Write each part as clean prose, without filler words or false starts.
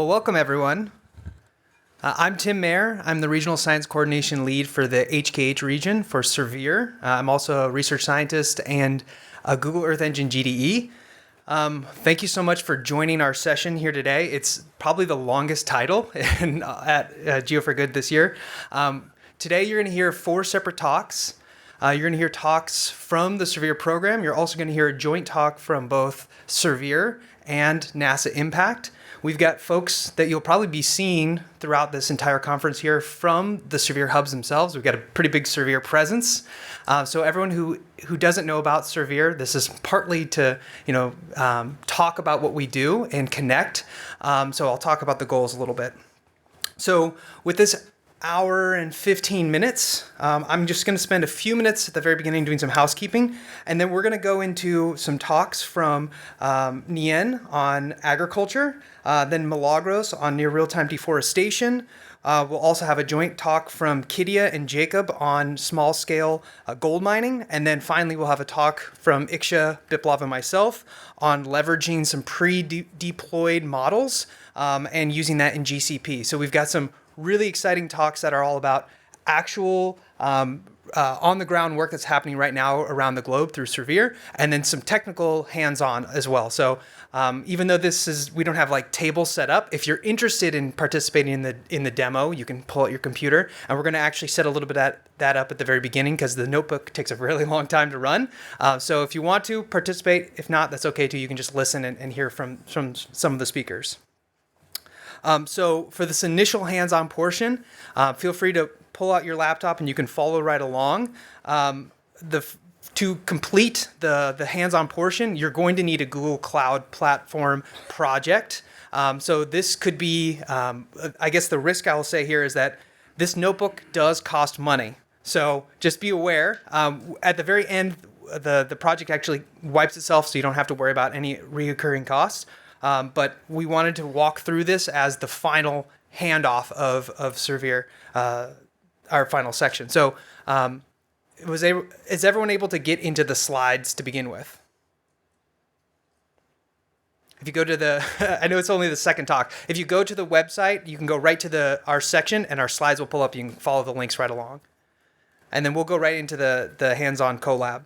Well, welcome everyone. I'm Tim Mayer. I'm the Regional Science Coordination Lead for the HKH region for SERVIR. I'm also a research scientist and a Google Earth Engine GDE. Thank you so much for joining our session here today. It's probably the longest title at Geo4Good this year. Today you're going to hear 4 separate talks. You're going to hear talks from the SERVIR program. You're also going to hear a joint talk from both SERVIR and NASA Impact. We've got folks that you'll probably be seeing throughout this entire conference here from the SERVIR hubs themselves. We've got a pretty big SERVIR presence. So everyone who doesn't know about SERVIR, this is partly to talk about what we do and connect. So I'll talk about the goals a little bit. So with this hour and 15 minutes, I'm just going to spend a few minutes at the very beginning doing some housekeeping, and then we're going to go into some talks from Nien on agriculture, then Milagros on near real-time deforestation. We'll also have a joint talk from Kidia and Jacob on small-scale gold mining, and then finally we'll have a talk from Iksha, Biplav, and myself on leveraging some pre-deployed models and using that in GCP. So we've got some really exciting talks that are all about actual on-the-ground work that's happening right now around the globe through SERVIR, and then some technical hands-on as well. So even though we don't have like tables set up, if you're interested in participating in the demo, you can pull out your computer, and we're going to actually set a little bit of that up at the very beginning because the notebook takes a really long time to run. So if you want to participate, if not, that's okay too. You can just listen and hear from some of the speakers. So for this initial hands-on portion, feel free to pull out your laptop and you can follow right along. To complete the hands-on portion, you're going to need a Google Cloud Platform project. So this could be, I guess the risk I will say here is that this notebook does cost money. So just be aware, at the very end, the project actually wipes itself so you don't have to worry about any reoccurring costs. But we wanted to walk through this as the final handoff of SERVIR, our final section. So is everyone able to get into the slides to begin with? If you go to I know it's only the second talk. If you go to the website, you can go right to our section and our slides will pull up. You can follow the links right along. And then we'll go right into the hands-on collab.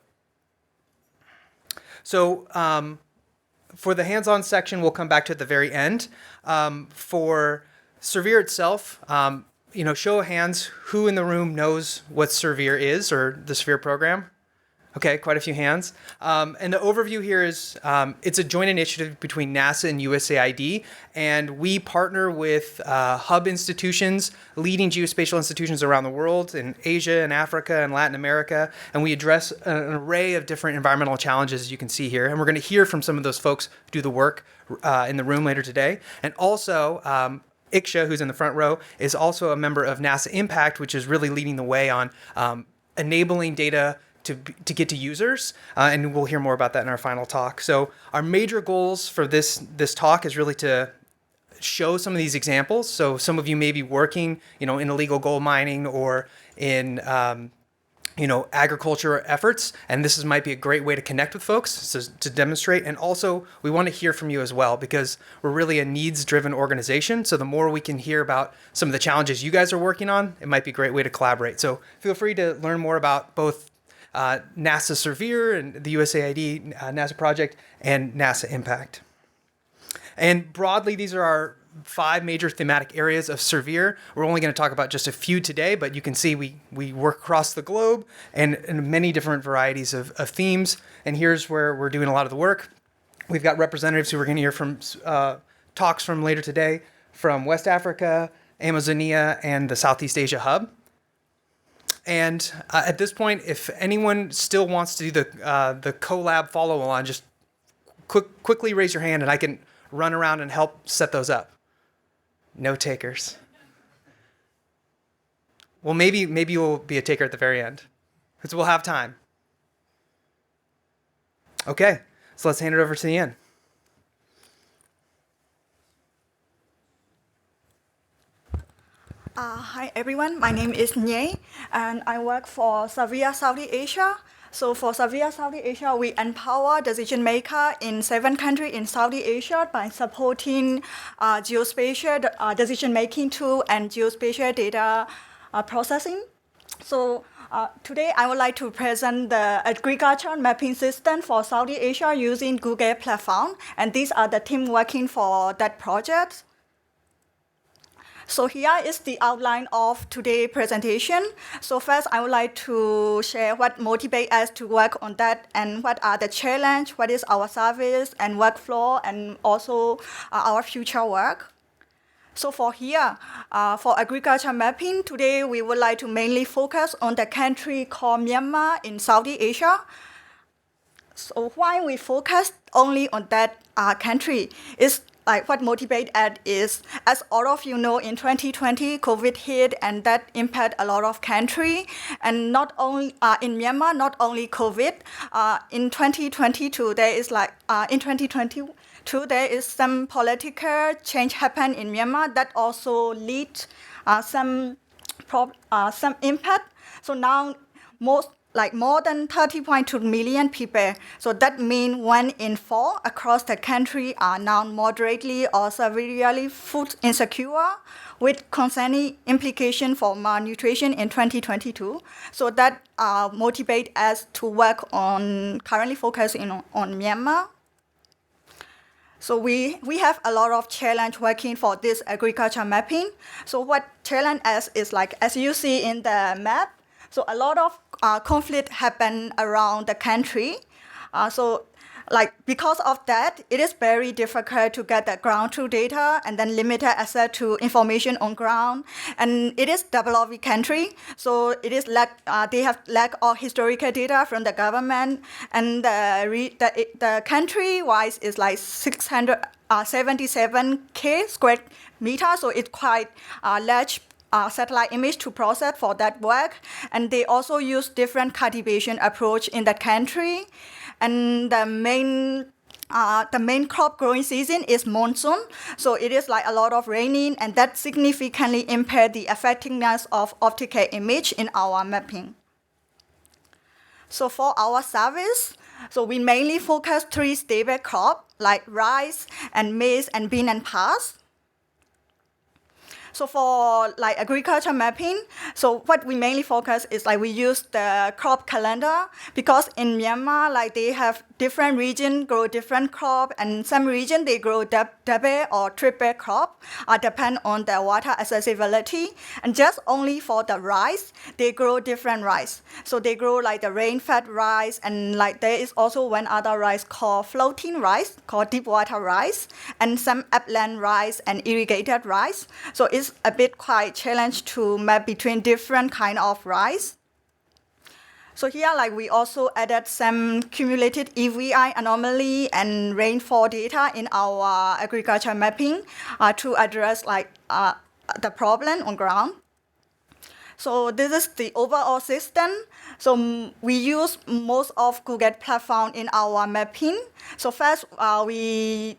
So, for the hands-on section, we'll come back to at the very end. For SERVIR itself, show of hands, who in the room knows what SERVIR is or the SERVIR program? Okay, quite a few hands. And the overview here is it's a joint initiative between NASA and USAID, and we partner with hub institutions, leading geospatial institutions around the world in Asia and Africa and Latin America, and we address an array of different environmental challenges, as you can see here. And we're going to hear from some of those folks who do the work in the room later today. And also, Iksha, who's in the front row, is also a member of NASA Impact, which is really leading the way on enabling data to get to users, and we'll hear more about that in our final talk. So our major goals for this talk is really to show some of these examples. So some of you may be working, in illegal gold mining or in agriculture efforts, and this might be a great way to connect with folks to demonstrate. And also, we want to hear from you as well because we're really a needs-driven organization. So the more we can hear about some of the challenges you guys are working on, it might be a great way to collaborate. So feel free to learn more about both NASA SERVIR and the USAID NASA project and NASA Impact. And broadly, these are our 5 major thematic areas of SERVIR. We're only going to talk about just a few today, but you can see we work across the globe and in many different varieties of themes. And here's where we're doing a lot of the work. We've got representatives who we're going to hear from talks from later today from West Africa, Amazonia, and the Southeast Asia Hub. And at this point, if anyone still wants to do the collab follow-along, just quickly raise your hand and I can run around and help set those up. No takers. Well, maybe you'll be a taker at the very end, because we'll have time. Okay, so let's hand it over to the end. Hi everyone, my name is Nye, and I work for SERVIR Southeast Asia. So for SERVIR South Asia, we empower decision maker in 7 countries in South Asia by supporting geospatial decision making tool and geospatial data processing. So today I would like to present the agriculture mapping system for South Asia using Google platform, and these are the team working for that project. So here is the outline of today's presentation. So first, I would like to share what motivates us to work on that and what are the challenges, what is our service and workflow, and also our future work. So for here, for agriculture mapping, today we would like to mainly focus on the country called Myanmar in South Asia. So why we focus only on that country is like what motivates us is, as all of you know, in 2020, COVID hit and that impacted a lot of country. And not only in Myanmar, not only COVID, in 2022, there is in 2022, there is some political change happen in Myanmar that also lead some impact. So now more than 30.2 million people. So that means 1 in 4 across the country are now moderately or severely food insecure, with concerning implication for malnutrition in 2022. So that motivates us to work on, currently focusing on Myanmar. So we have a lot of challenge working for this agriculture mapping. So what challenge is as you see in the map, so a lot of conflict happen around the country. Because of that, it is very difficult to get the ground truth data and then limited access to information on ground. And it is developing country, so it is they have lack of historical data from the government, and the country-wise is 677K square meters, so it's quite large satellite image to process for that work. And they also use different cultivation approach in that country. And the main crop growing season is monsoon. So it is a lot of raining, and that significantly impaired the effectiveness of optical image in our mapping. So for our service, so we mainly focus 3 stable crops like rice and maize and bean and pulse. So for agriculture mapping, so what we mainly focus is we use the crop calendar, because in Myanmar they have different region grow different crop, and some region they grow double or triple crop, depend on the water accessibility. And just only for the rice, they grow different rice. So they grow the rain-fed rice, and there is also one other rice called floating rice, called deep water rice, and some upland rice and irrigated rice. So it's a bit quite challenge to map between different kind of rice. So here, we also added some cumulative EVI anomaly and rainfall data in our agriculture mapping to address the problem on ground. So this is the overall system. So we use most of Google platform in our mapping. So first, we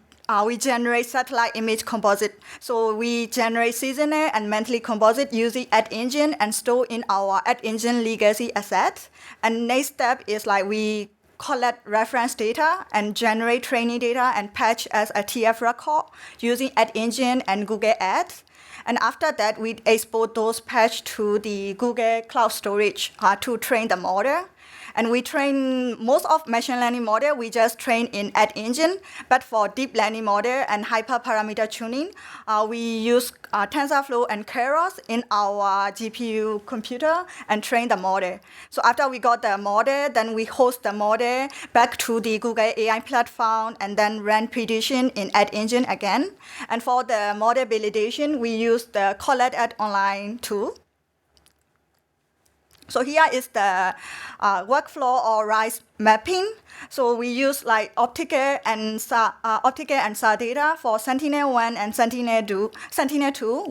generate satellite image composite. So we generate seasonal and monthly composite using Ad Engine and store in our Ad Engine legacy asset. And next step is we collect reference data and generate training data and patch as a TF record using Ad Engine and Google Ads. And after that, we export those patch to the Google Cloud Storage to train the model. And we train most of machine learning model, we just train in Ad Engine. But for deep learning model and hyperparameter tuning, we use TensorFlow and Keras in our GPU computer and train the model. So after we got the model, then we host the model back to the Google AI platform and then run prediction in Ad Engine again. And for the model validation, we use the Collect Ad Online tool. So here is the workflow or rice mapping. So we use optical and SAR data for Sentinel-1 and Sentinel-2.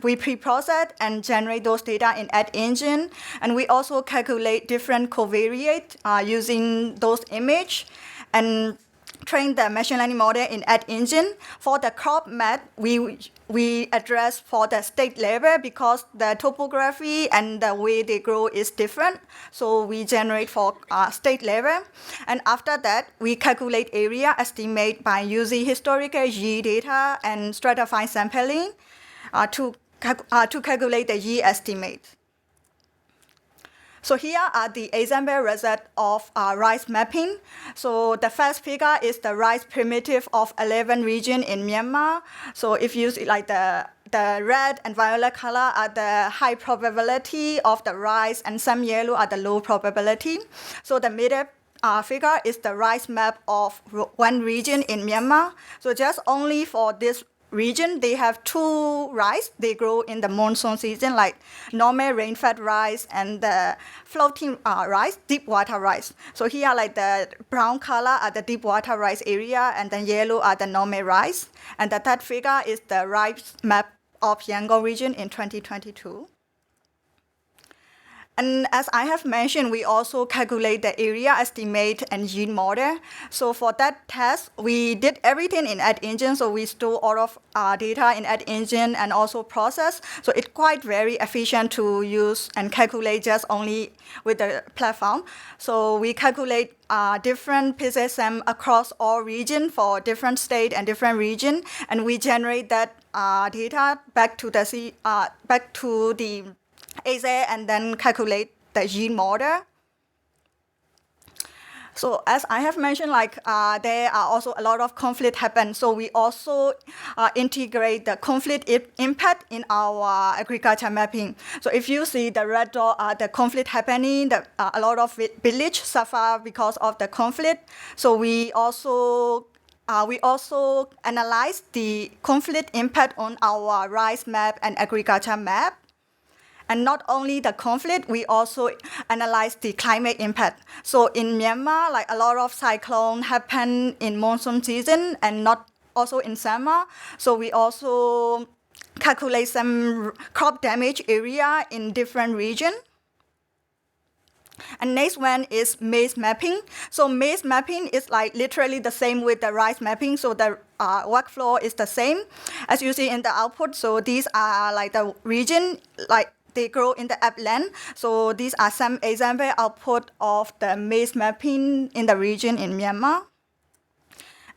We pre-process and generate those data in Ad Engine, and we also calculate different covariate using those image. And train the machine learning model in Ad Engine. For the crop map, we address for the state level because the topography and the way they grow is different. So we generate for state level. And after that, we calculate area estimate by using historical Yi data and stratified sampling to calculate the Yi estimate. So here are the example results of rice mapping. So the first figure is the rice primitive of 11 regions in Myanmar. So if you see like the red and violet color are the high probability of the rice and some yellow are the low probability. So the middle figure is the rice map of one region in Myanmar. So just only for this region, they have two rice. They grow in the monsoon season, like normal rain-fed rice and the floating rice, deep water rice. So here, like the brown color are the deep water rice area, and then yellow are the normal rice. And the third figure is the rice map of Yangon region in 2022. And as I have mentioned, we also calculate the area estimate and yield model. So for that test, we did everything in Ad Engine. So we store all of our data in Ad Engine and also process. So it's quite very efficient to use and calculate just only with the platform. So we calculate different PSSM across all regions for different state and different region, and we generate that data back to the AZ and then calculate the yield model. So as I have mentioned, like there are also a lot of conflict happen. So we also integrate the conflict impact in our agriculture mapping. So if you see the red dot, the conflict happening, a lot of village suffer because of the conflict. So we also analyze the conflict impact on our rice map and agriculture map. And not only the conflict, we also analyze the climate impact. So in Myanmar, like a lot of cyclone happen in monsoon season and not also in summer. So we also calculate some crop damage area in different regions. And next one is maize mapping. So maize mapping is like literally the same with the rice mapping. So the workflow is the same as you see in the output. So these are like the region, like they grow in the upland. So these are some example output of the maize mapping in the region in Myanmar.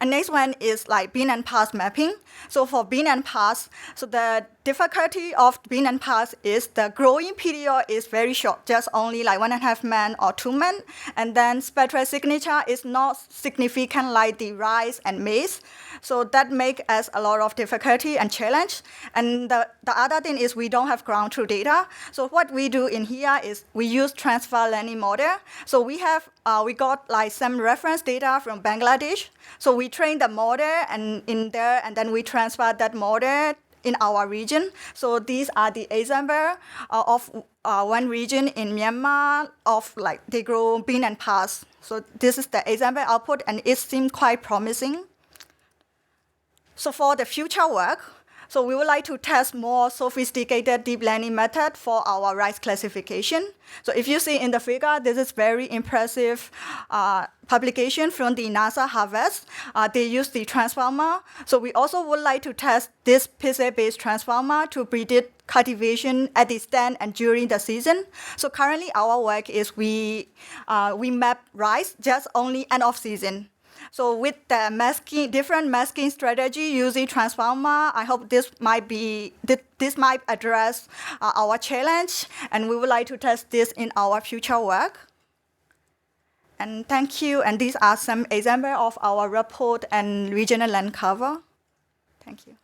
And next one is like bean and pulse mapping. So for bean and pulse, so the difficulty of bean and pulse is the growing period is very short, just only like 1.5 months or 2 months. And then spectral signature is not significant like the rice and maize. So that make us a lot of difficulty and challenge. And the other thing is we don't have ground truth data. So what we do in here is we use transfer learning model. So we got like some reference data from Bangladesh. So we train the model and in there, and then we transfer that model in our region. So these are the example of one region in Myanmar of like they grow bean and pulse. So this is the example output, and it seems quite promising. So for the future work, so we would like to test more sophisticated deep learning method for our rice classification. So if you see in the figure, this is very impressive publication from the NASA Harvest. They use the transformer. So we also would like to test this pixel-based transformer to predict cultivation at the stand and during the season. So currently our work is we map rice just only end of season. So with the different masking strategy using transformer, I hope this might address our challenge, and we would like to test this in our future work. And thank you. And these are some examples of our report and regional land cover. Thank you.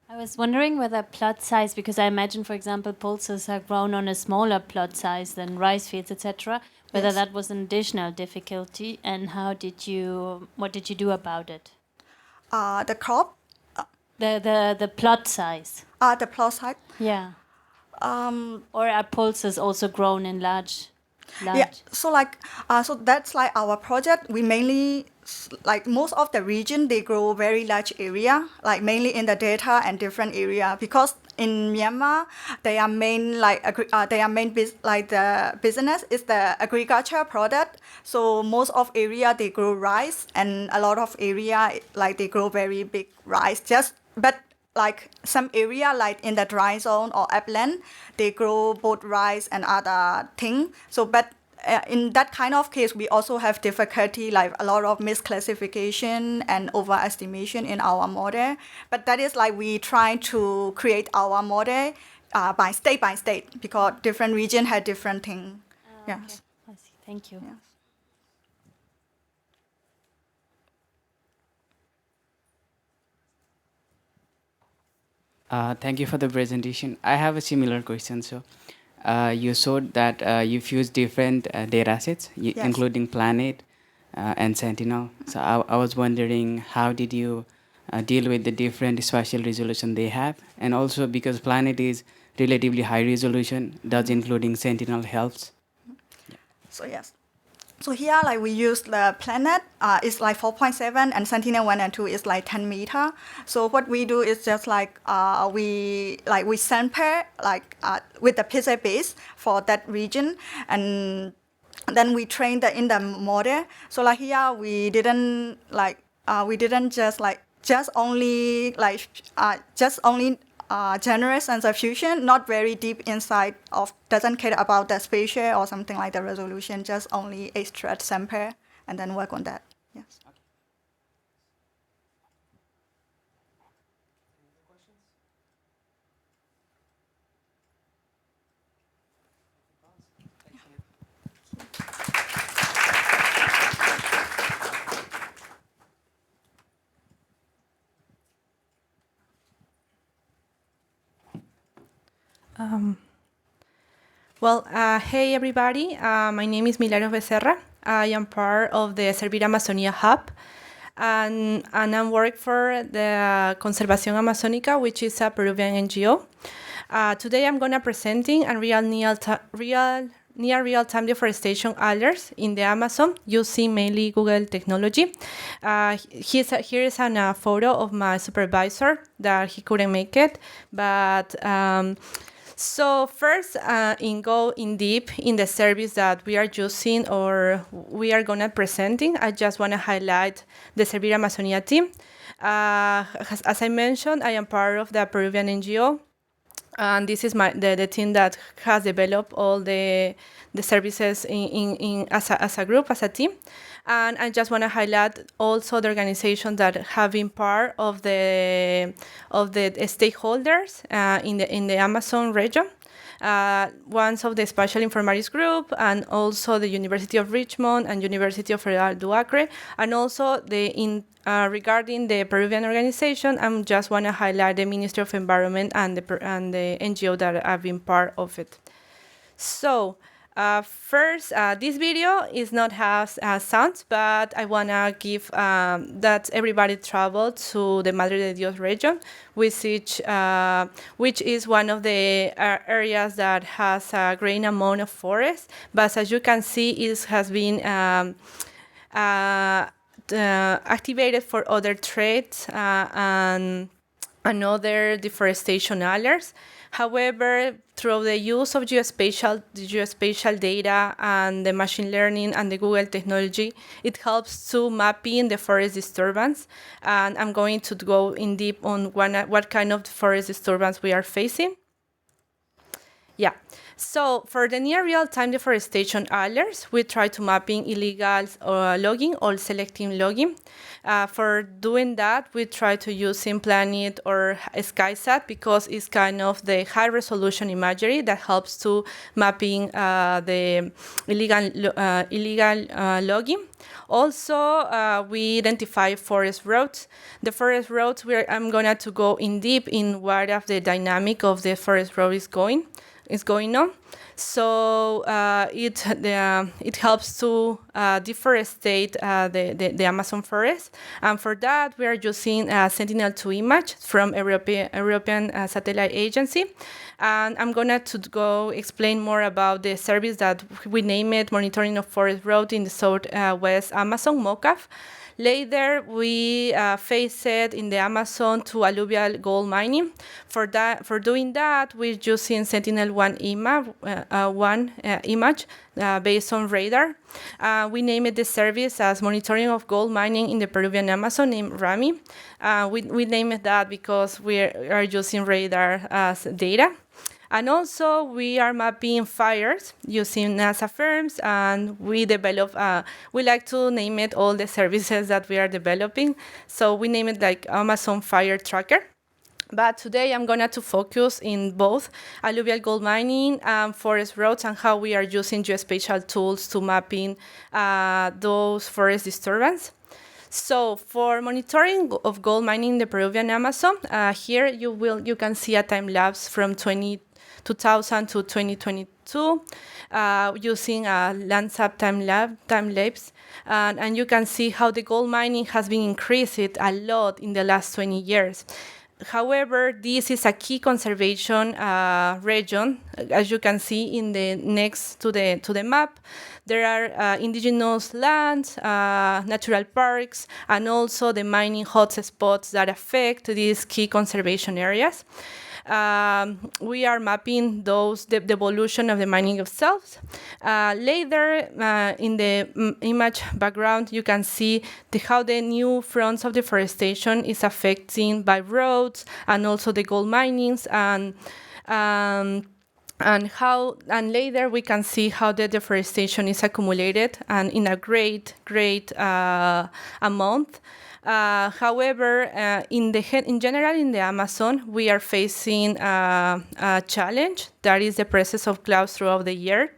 I was wondering whether plot size, because I imagine, for example, pulses are grown on a smaller plot size than rice fields, etc., whether Yes. that was an additional difficulty, and what did you do about it? The crop, The plot size. the plot size. Yeah. Or are pulses also grown in large? Yeah, so that's like our project. We mainly like most of the region they grow very large area, like mainly in the data and different area because in Myanmar their main like the business is the agriculture product. So most of area they grow rice and a lot of area like they grow very big rice. But like some area like in the dry zone or upland, they grow both rice and other thing. So but in that kind of case, we also have difficulty like a lot of misclassification and overestimation in our model. But that is like we try to create our model by state because different region had different thing. Okay. I see. Thank you. Yes. Thank you for the presentation. I have a similar question. So, you showed that you fused different data sets, Yes. including Planet and Sentinel. So, I was wondering, how did you deal with the different spatial resolution they have? And also, because Planet is relatively high resolution, does including Sentinel helps? So yes. So here, like we use the planet, it's like 4.7, and Sentinel 1 and 2 is like 10 meter. So what we do is just like we sample like with the pixel base for that region, and then we train in the model. So like here, we didn't just only generate sensor fusion, not very deep inside of, doesn't care about the spatial or something like the resolution, just only extract sample and then work on that. Yes. Hey everybody, my name is Milagros Becerra. I am part of the SERVIR Amazonia Hub, and I work for the Conservación Amazónica, which is a Peruvian NGO. Today I'm going to presenting a near real-time deforestation alerts in the Amazon using mainly Google technology. Here is a photo of my supervisor that he couldn't make it, but so first, go in deep in the service that we are using or we are gonna presenting. I just wanna highlight the SERVIR Amazonia team. As I mentioned, I am part of the Peruvian NGO, and this is the team that has developed all the services as a group, as a team. And I just want to highlight also the organizations that have been part of the stakeholders in the Amazon region. One of the Spatial Informatics Group, and also the University of Richmond and University of Federal do Acre, and also regarding the Peruvian organization, I just want to highlight the Ministry of Environment and the NGO that have been part of it. So. First, this video is not has sounds, but I wanna give that everybody travel to the Madre de Dios region, which is one of the areas that has a great amount of forest. But as you can see, it has been activated for other threats and other deforestation alerts. However, through the use of geospatial data and the machine learning and the Google technology, it helps to mapping the forest disturbance. And I'm going to go in deep on what kind of forest disturbance we are facing. Yeah. So for the near real-time deforestation alerts, we try to mapping illegal logging or selective logging. For doing that, we try to use Planet or SkySat because it's kind of the high-resolution imagery that helps to mapping the illegal logging. Also, we identify forest roads. The forest roads, I'm going to go in deep in what of the dynamic of the forest road is going on. So it helps to deforestate the Amazon forest. And for that, we are using Sentinel-2 image from European Satellite Agency. And I'm going to go explain more about the service that we name it Monitoring of Forest Growth in the Southwest Amazon, MOCAF. Later, we phased it in the Amazon to alluvial gold mining. For doing that, we're using Sentinel-1 image based on radar. We named the service as Monitoring of Gold Mining in the Peruvian Amazon, named RAMI. We named that because we are using radar as data. And also, we are mapping fires using NASA firms, and we develop, we like to name it all the services that we are developing. So we name it like Amazon Fire Tracker. But today I'm going to focus in both alluvial gold mining and forest roads and how we are using geospatial tools to mapping those forest disturbance. So for monitoring of gold mining in the Peruvian Amazon, here you can see a time lapse from 2000 to 2022 using a Landsat time lapse. And you can see how the gold mining has been increased a lot in the last 20 years. However, this is a key conservation region. As you can see in the next to the map, there are indigenous lands, natural parks, and also the mining hotspots that affect these key conservation areas. We are mapping the evolution of the mining itself. Later, in the image background, you can see how the new fronts of deforestation is affecting by roads and also the gold minings and later we can see how the deforestation is accumulated and in a great amount. However, in general in the Amazon, we are facing a challenge, that is the presence of clouds throughout the year.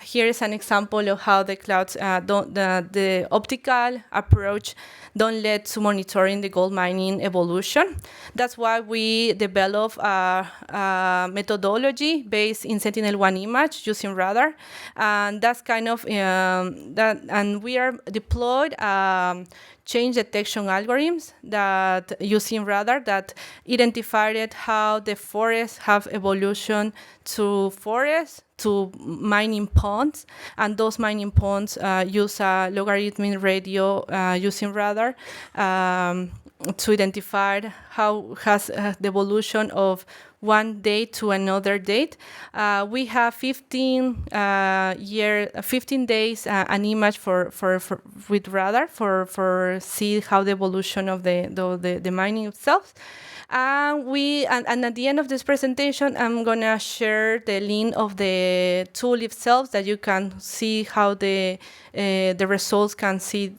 Here is an example of how the clouds, the optical approach don't lead to monitoring the gold mining evolution. That's why we develop a methodology based in Sentinel-1 image using radar, and that's kind of and we are deployed change detection algorithms that using radar that identified how the forests have evolution to forests to mining ponds, and those mining ponds use a logarithmic radio using radar to identify how has the evolution of one date to another date. We have 15 days an image for with radar for see how the evolution of the mining itself. And at the end of this presentation, I'm gonna share the link of the tool itself that you can see how the results can see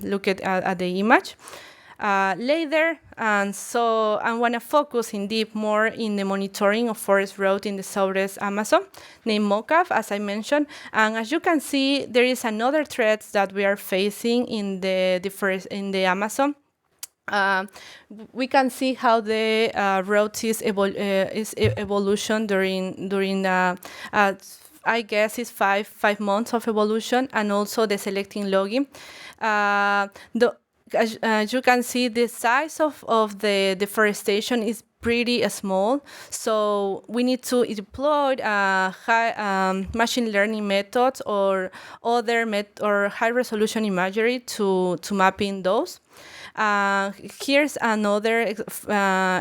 look at the image. Later, and so I want to focus indeed more in the monitoring of forest growth in the Southwest Amazon, named MOCAF, as I mentioned. And as you can see, there is another threat that we are facing in the Amazon. We can see how the road is evolution during I guess it's five months of evolution, and also the selecting logging. As you can see, the size of the deforestation is pretty small, so we need to deploy high machine learning methods or other or high resolution imagery to mapping those. Here's another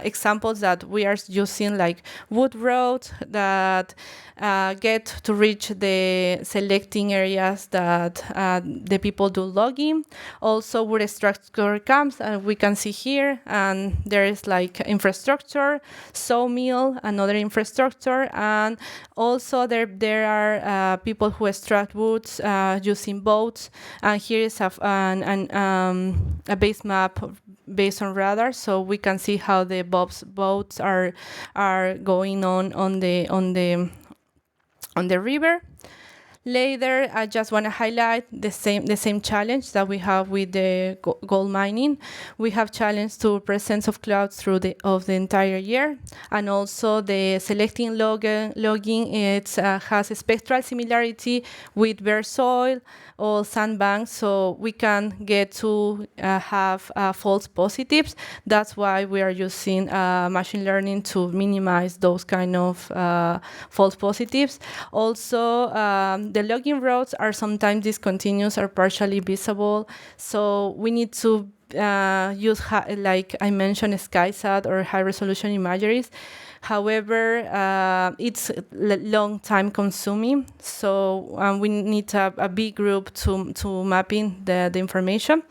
examples that we are using, like wood roads that get to reach the selecting areas that the people do logging. Also, wood structure camps, we can see here, and there is like infrastructure, sawmill, another infrastructure, and also there are people who extract woods using boats. And here is a base map based on radar, so we can see how the boats are going on the river. Later, I just want to highlight the same challenge that we have with the gold mining. We have challenge to presence of clouds through the entire year, and also the selecting logging. It has a spectral similarity with bare soil or sandbanks, so we can get to have false positives. That's why we are using machine learning to minimize those kind of false positives. Also, the logging routes are sometimes discontinuous or partially visible, so we need to use, like I mentioned, SkySat or high-resolution imageries. However, it's long time consuming, so we need a big group to mapping the information.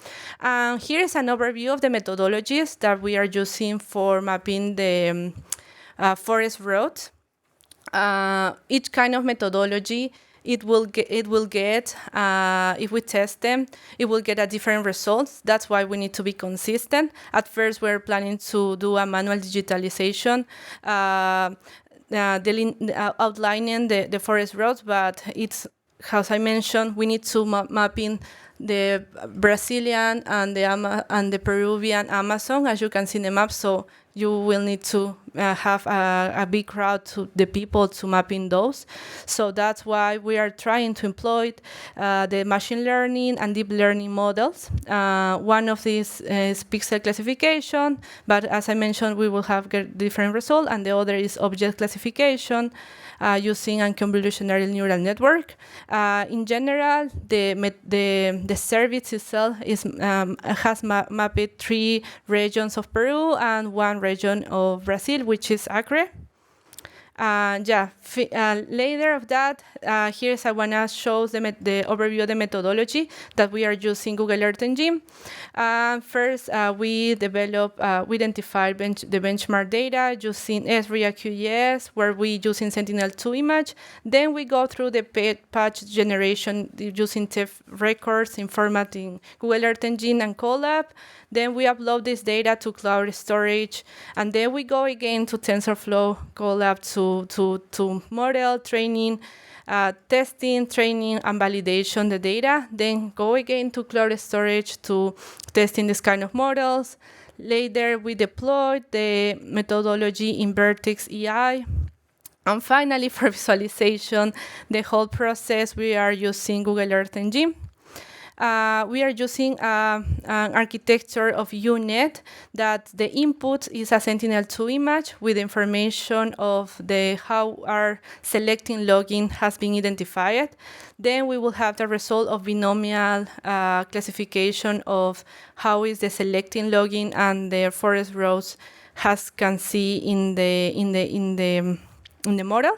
Here is an overview of the methodologies that we are using for mapping the forest roads. Each kind of methodology, it will get if we test them, it will get a different results. That's why we need to be consistent. At first, we're planning to do a manual digitalization, outlining the forest roads, but it's, as I mentioned, we need to mapping the Brazilian and the Peruvian Amazon, as you can see in the map. So you will need to have a big crowd to the people to mapping those. So that's why we are trying to employ the machine learning and deep learning models. One of these is pixel classification, but as I mentioned, we will have different results, and the other is object classification using a convolutional neural network. In general, the service itself has mapped 3 regions of Peru and 1 region of Brazil, which is Acre. Later of that, here's I want to show the overview of the methodology that we are using Google Earth Engine. First, we identified the benchmark data using SRIA-QGIS, where we using Sentinel-2 image. Then we go through the patch generation using TEF records in formatting Google Earth Engine and Colab. Then we upload this data to cloud storage, and then we go again to TensorFlow Colab to model, training, testing, training, and validation the data. Then go again to cloud storage to testing this kind of models. Later, we deployed the methodology in Vertex AI. And finally, for visualization, the whole process, we are using Google Earth Engine. We are using an architecture of UNet that the input is a Sentinel-2 image with information of how our selecting logging has been identified. Then we will have the result of binomial classification of how is the selecting logging and the forest roads can see in the model.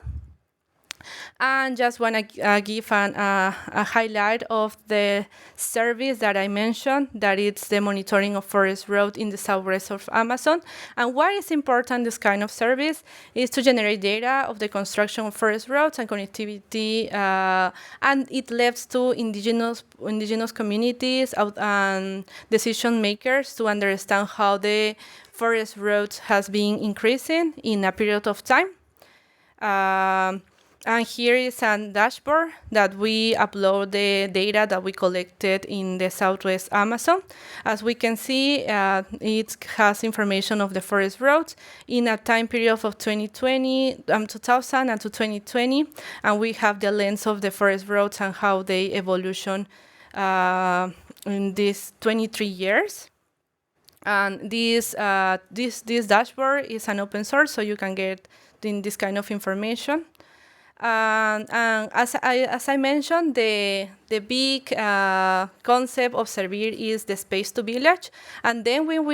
And just want to give a highlight of the service that I mentioned, that it's the monitoring of forest road in the southwest of Amazon. And why it's important, this kind of service, is to generate data of the construction of forest roads and connectivity, and it leads to indigenous communities and decision makers to understand how the forest roads has been increasing in a period of time. And here is a dashboard that we upload the data that we collected in the Southwest Amazon. As we can see, it has information of the forest roads in a time period of 2020 and to 2020, and we have the length of the forest roads and how they evolution in these 23 years. And this dashboard is an open source, so you can get this kind of information. And as I mentioned, the big concept of SERVIR is the space to village. And then when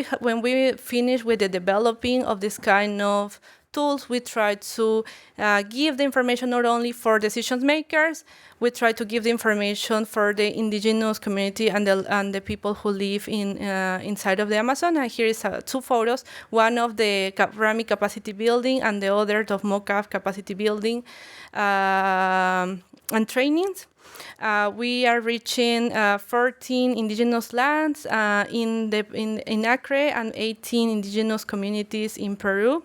we finish with the developing of this kind of tools, we try to give the information not only for decision makers, we try to give the information for the indigenous community and the people who live inside of the Amazon. And here is 2 photos, one of the RAMI capacity building and the other of MOCAF capacity building and trainings. We are reaching 14 indigenous lands in Acre and 18 indigenous communities in Peru.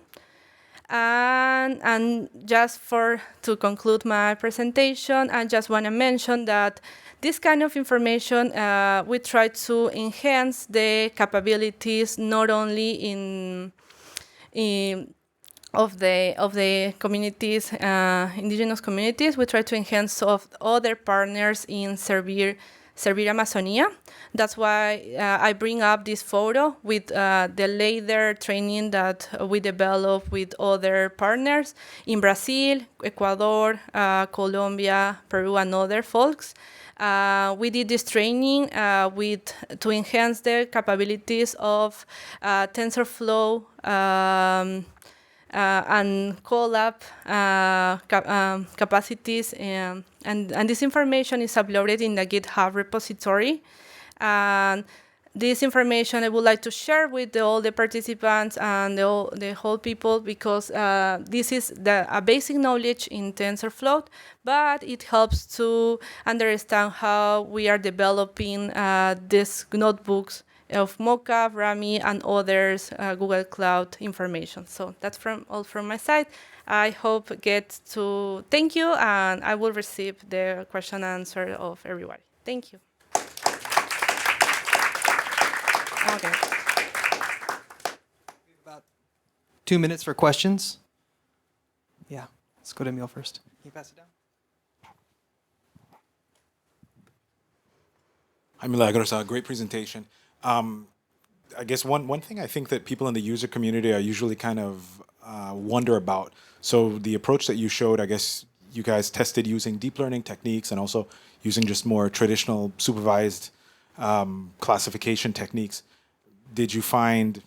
And just to conclude my presentation, I just want to mention that this kind of information, we try to enhance the capabilities not only of the communities, indigenous communities. We try to enhance of other partners in Servir Amazonia. That's why I bring up this photo with the later training that we developed with other partners in Brazil, Ecuador, Colombia, Peru, and other folks. We did this training to enhance the capabilities of TensorFlow and Colab capacities, and this information is uploaded in the GitHub repository. And this information I would like to share with all the participants and the whole people, because this is a basic knowledge in TensorFlow, but it helps to understand how we are developing these notebooks of Mocha, Rami, and others Google Cloud information. So that's all from my side. I hope thank you, and I will receive the question and answer of everybody. Thank you. Okay. About 2 minutes for questions. Yeah, let's go to Emil first. Can you pass it down? Hi, Milagros. Great presentation. I guess one thing I think that people in the user community are usually kind of wonder about. So the approach that you showed, I guess you guys tested using deep learning techniques and also using just more traditional supervised classification techniques. Did you find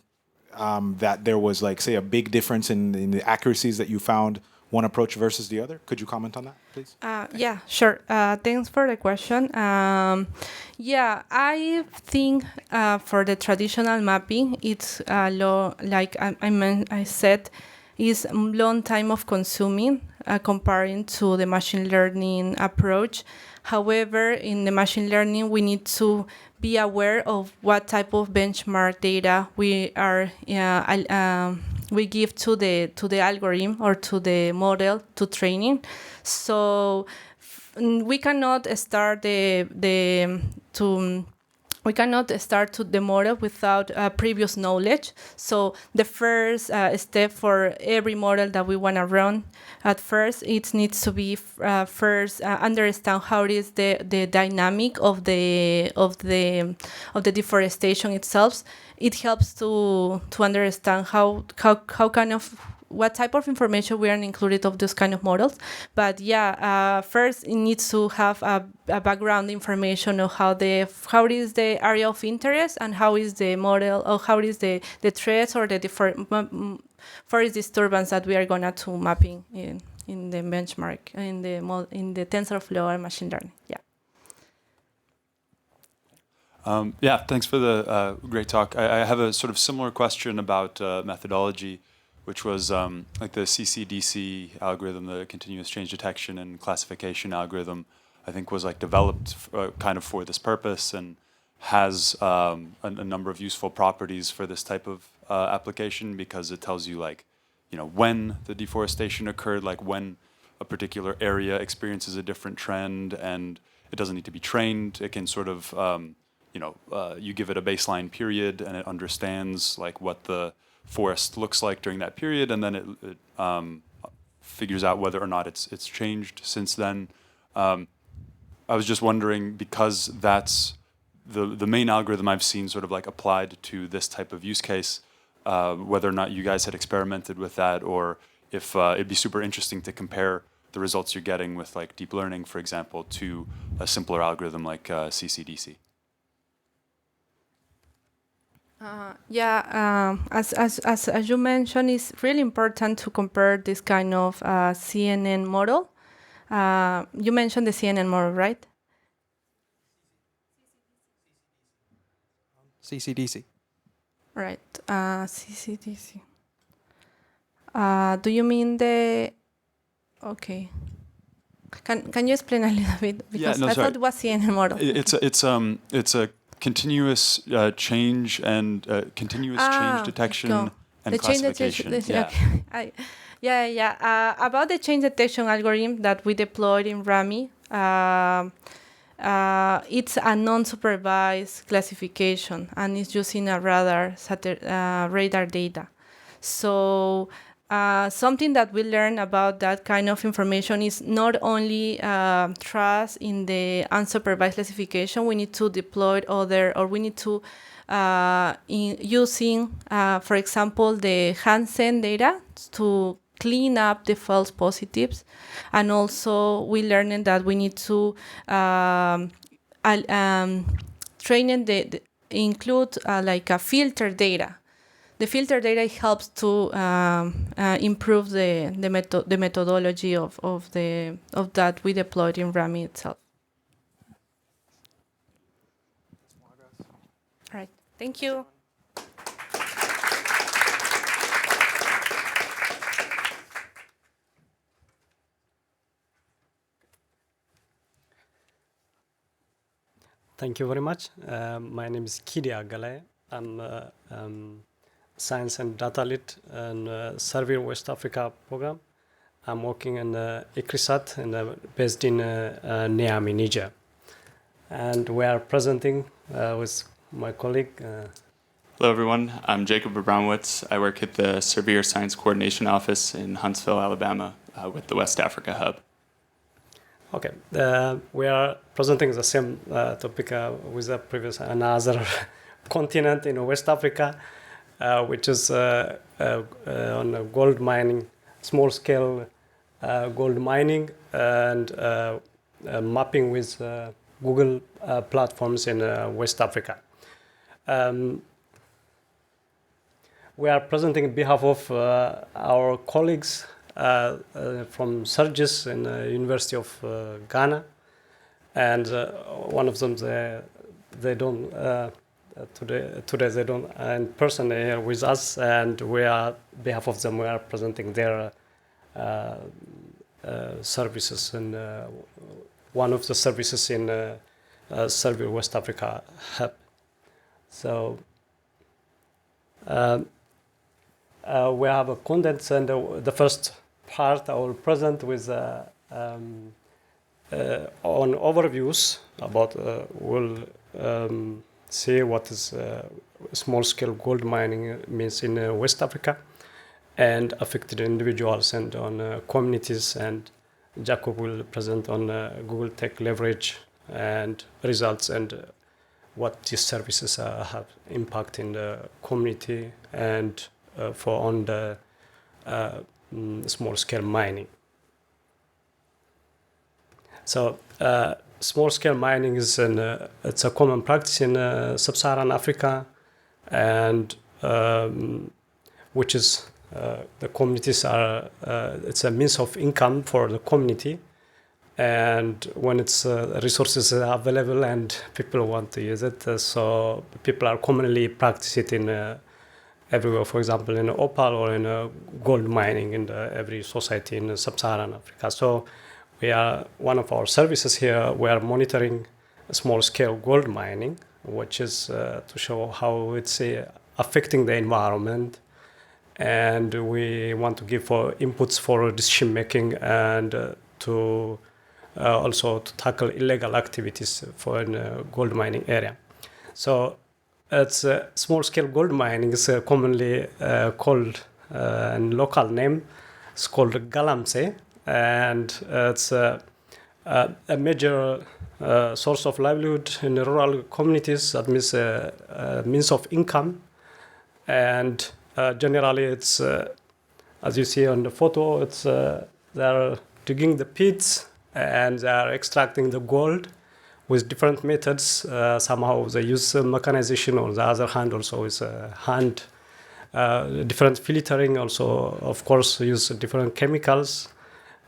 that there was, like, say, a big difference in the accuracies that you found one approach versus the other? Could you comment on that, please? Yeah, sure. Thanks for the question. Yeah, I think for the traditional mapping, it's like I said, is long time of consuming comparing to the machine learning approach. However, in the machine learning, we need to be aware of what type of benchmark data we give to the algorithm or to the model to training. So we cannot start we cannot start to the model without previous knowledge. So the first step for every model that we want to run, at first, it needs to be first understand how it is the dynamic of the deforestation itself. It helps to understand how kind of what type of information we are included of those kind of models. But yeah, first it needs to have a background information of how it is the area of interest and how is the model, or how it is the threats or the forest disturbance that we are gonna to mapping in the benchmark in the TensorFlow or machine learning. Yeah. Yeah, thanks for the great talk. I have a sort of similar question about methodology, which was like the CCDC algorithm, the continuous change detection and classification algorithm, I think was like developed kind of for this purpose and has a number of useful properties for this type of application, because it tells you, like, you know, when the deforestation occurred, like when a particular area experiences a different trend, and it doesn't need to be trained. It can sort of, you give it a baseline period and it understands like what the forest looks like during that period, and then it figures out whether or not it's changed since then. I was just wondering, because that's the main algorithm I've seen sort of like applied to this type of use case, whether or not you guys had experimented with that, or if it'd be super interesting to compare the results you're getting with like deep learning, for example, to a simpler algorithm like CCDC. As you mentioned, it's really important to compare this kind of CNN model. You mentioned the CNN model, right? CCDC. Right. CCDC. Do you mean the? Okay. Can you explain a little bit? Because I thought it was CNN model. It's a continuous change and continuous change detection and classification. Okay. About the change detection algorithm that we deployed in RAMI, it's a non-supervised classification, and it's using a radar data. So something that we learn about that kind of information is not only trust in the unsupervised classification. We need to deploy we need to using, for example, the Hansen data to clean up the false positives. And also we learned that we need to include like a filter data. The filter data helps to improve the methodology of that we deployed in RAMI itself. All right, thank you. Thank you very much. My name is Kidi Agale. I'm Science and Data Lead in SERVIR West Africa program. I'm working in ICRISAT and based in Niamey, Niger. And we are presenting with my colleague. Hello, everyone. I'm Jacob Abramowitz. I work at the SERVIR Science Coordination Office in Huntsville, Alabama, with the West Africa Hub. Okay, we are presenting the same topic with a previous another continent in West Africa, which is on gold mining, small-scale gold mining, and mapping with Google platforms in West Africa. We are presenting on behalf of our colleagues from SERGIS in the University of Ghana, and one of them they don't today they don't in person here with us, and we are behalf of them we are presenting their services and one of the services in SERVIR West Africa Hub. So we have a content, and the first part I will present with on overviews about we'll see what is small-scale gold mining means in West Africa and affected individuals and on communities, and Jacob will present on Google Tech leverage and results and what these services have impact in the community and for on the small-scale mining. So small-scale mining is it's a common practice in sub-Saharan Africa, and which is the communities are it's a means of income for the community, and when it's resources are available and people want to use it, so people are commonly practice it in everywhere, for example, in opal or in gold mining in every society in sub-Saharan Africa. So we are one of our services here. We are monitoring small-scale gold mining, which is to show how it's affecting the environment, and we want to give inputs for decision making and to also to tackle illegal activities for in gold mining area. So it's small-scale gold mining is commonly called in local name. It's called galamsey, and it's a major source of livelihood in the rural communities. That means a means of income, and generally it's as you see on the photo. It's they're digging the pits and they are extracting the gold with different methods. Somehow they use mechanization, on the other hand also is hand, different filtering also, of course, use different chemicals.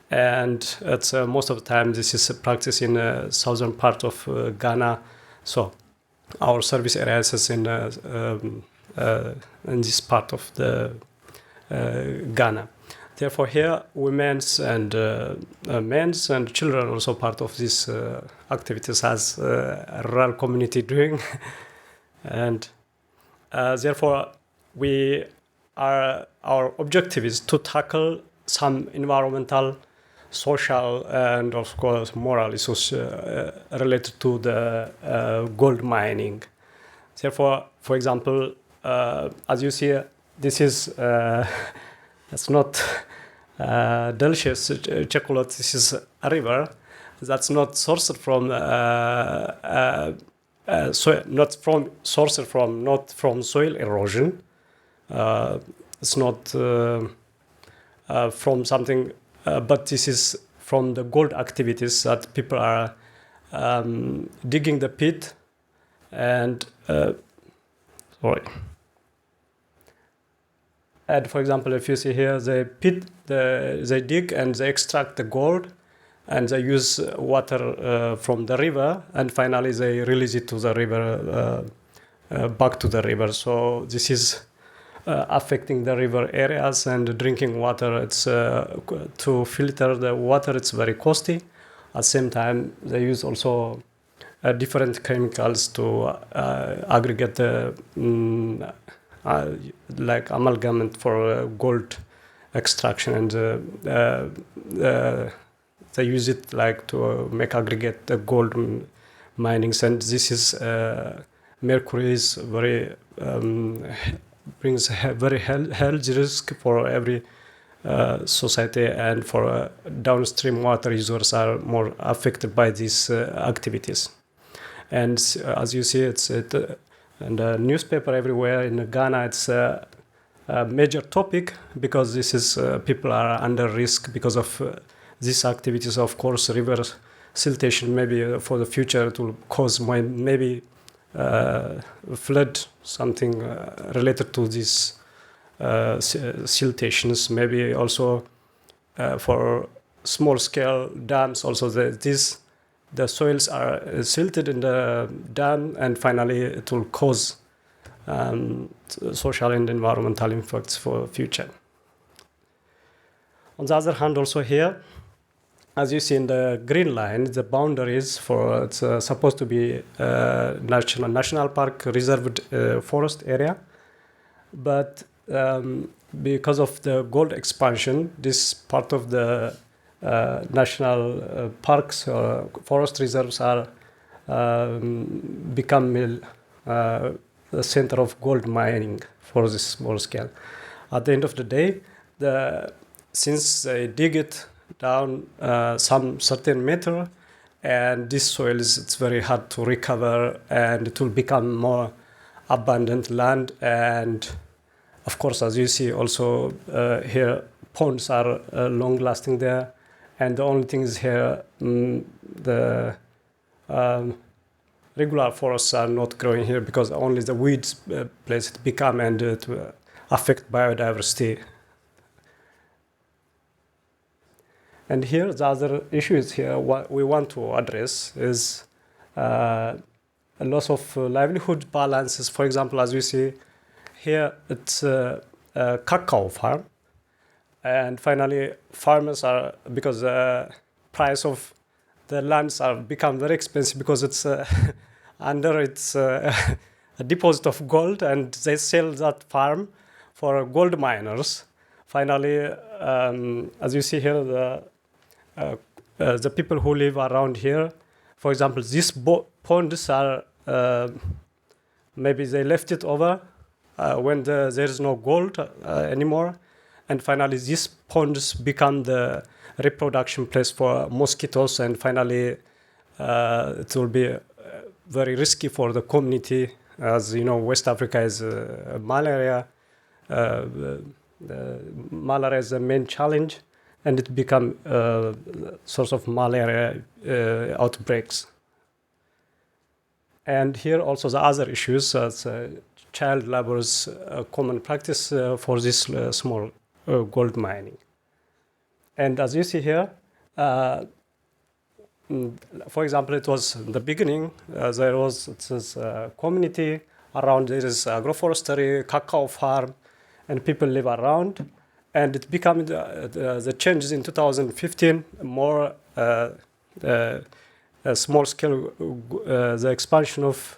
And it's most of the time this is a practice in southern part of Ghana. So our service areas is in this part of the Ghana. Therefore, here, women's and men's and children are also part of these activities as a rural community doing. And therefore, our objective is to tackle some environmental, social, and of course moral issues related to the gold mining. Therefore, for example, as you see, this is it's not delicious chocolate. This is a river that's not sourced from not from soil erosion. It's not from something, but this is from the gold activities that people are digging the pit and sorry. And for example, if you see here, they dig and they extract the gold, and they use water from the river, and finally they release it to the river, back to the river. So this is affecting the river areas and drinking water. It's to filter the water. It's very costly. At the same time, they use also different chemicals to aggregate the like amalgam for gold extraction, and they use it like to make aggregate the gold minings. And this is mercury is very brings a very health risk for every society, and for downstream water users are more affected by these activities. And as you see, it's in the newspaper everywhere in Ghana. It's a major topic because this is people are under risk because of these activities. Of course, river siltation maybe for the future it will cause maybe flood, something related to these siltations. Maybe also for small-scale dams. Also, the soils are silted in the dam, and finally it will cause social and environmental impacts for future. On the other hand, also here, as you see in the green line, the boundaries for it's supposed to be national park reserved forest area, but because of the gold expansion, this part of the national parks or forest reserves are become the center of gold mining for this small scale. At the end of the day, since they dig it down some certain meter, and this soil it's very hard to recover, and it will become more abundant land. And of course, as you see also here, ponds are long lasting there, and the only thing is here the regular forests are not growing here because only the weeds place it become and to affect biodiversity. And here, the other issues here, what we want to address is a loss of livelihood balances. For example, as you see here, it's a cacao farm. And finally, farmers are, because the price of the lands are become very expensive because it's under it's a deposit of gold, and they sell that farm for gold miners. Finally, as you see here, the people who live around here, for example, these ponds are maybe they left it over when there is no gold anymore, and finally these ponds become the reproduction place for mosquitoes, and finally it will be very risky for the community. As you know, West Africa is malaria. Malaria is the main challenge, and it become source of malaria outbreaks. And here also the other issues, as child labor is a common practice for this small gold mining. And as you see here, for example, it was in the beginning, there was this community around, there is agroforestry, cacao farm, and people live around. And it became the changes in 2015, more small scale, the expansion of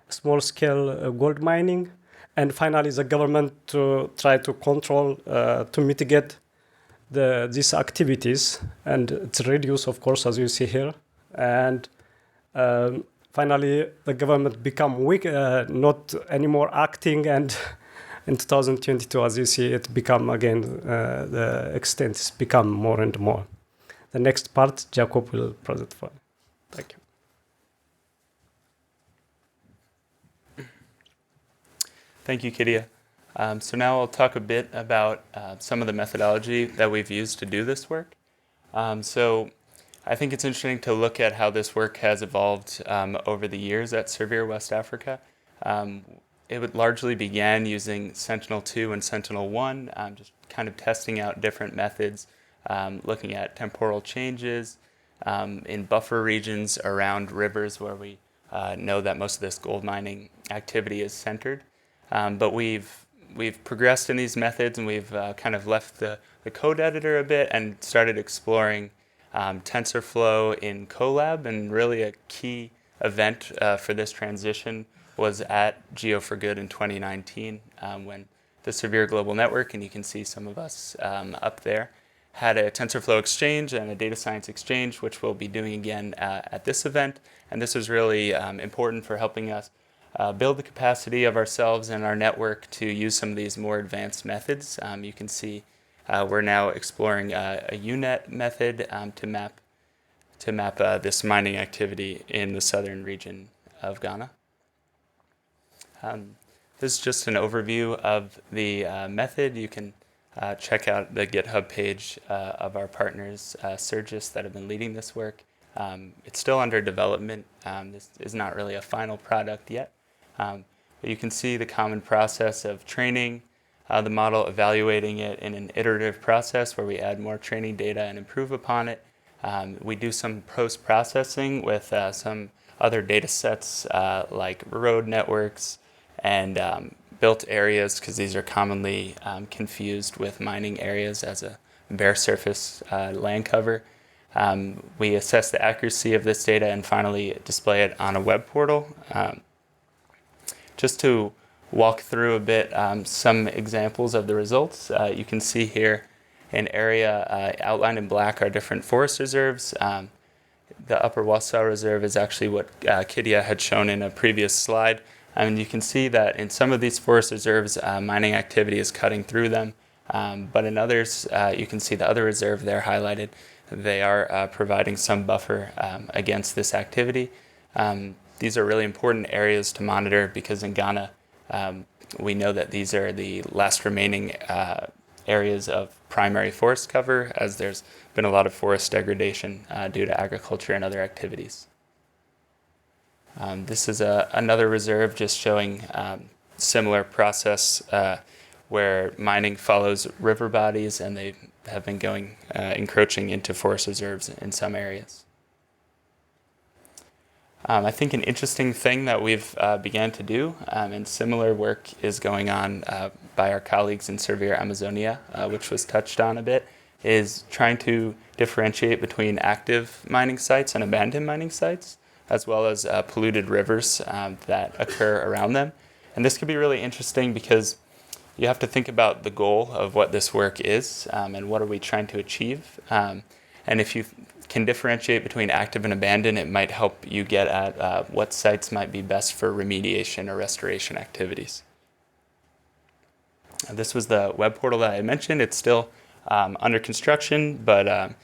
small scale gold mining. And finally, the government to try to control, to mitigate these activities, and it's reduced, of course, as you see here. And finally, the government become weak, not anymore acting, and in 2022, as you see, it become again, the extent has become more and more. The next part, Jacob will present for. Thank you. Thank you, Kidia. So now I'll talk a bit about some of the methodology that we've used to do this work. So I think it's interesting to look at how this work has evolved over the years at SERVIR West Africa. It largely began using Sentinel-2 and Sentinel-1, just kind of testing out different methods, looking at temporal changes in buffer regions around rivers where we know that most of this gold mining activity is centered. But we've progressed in these methods, and we've kind of left the code editor a bit and started exploring TensorFlow in Colab. And really a key event for this transition was at Geo4Good in 2019, when the SERVIR Global Network, and you can see some of us up there, had a TensorFlow exchange and a data science exchange, which we'll be doing again at this event. And this was really important for helping us build the capacity of ourselves and our network to use some of these more advanced methods. You can see we're now exploring a UNet method to map this mining activity in the southern region of Ghana. This is just an overview of the method. You can check out the GitHub page of our partners, Sergis, that have been leading this work. It's still under development. This is not really a final product yet. But you can see the common process of training the model, evaluating it in an iterative process where we add more training data and improve upon it. We do some post-processing with some other data sets like road networks and built areas, because these are commonly confused with mining areas as a bare surface land cover. We assess the accuracy of this data and finally display it on a web portal. Just to walk through a bit some examples of the results, you can see here an area outlined in black are different forest reserves. The Upper Wassa Reserve is actually what Kidia had shown in a previous slide. And you can see that in some of these forest reserves, mining activity is cutting through them. But in others, you can see the other reserve there highlighted. They are providing some buffer against this activity. These are really important areas to monitor because in Ghana, we know that these are the last remaining areas of primary forest cover, as there's been a lot of forest degradation due to agriculture and other activities. This is another reserve just showing similar process where mining follows river bodies, and they have been going encroaching into forest reserves in some areas. I think an interesting thing that we've began to do, and similar work is going on by our colleagues in SERVIR Amazonia, which was touched on a bit, is trying to differentiate between active mining sites and abandoned mining sites, as well as polluted rivers that occur around them. And this could be really interesting because you have to think about the goal of what this work is and what are we trying to achieve. And if you can differentiate between active and abandoned, it might help you get at what sites might be best for remediation or restoration activities. This was the web portal that I mentioned. It's still under construction, but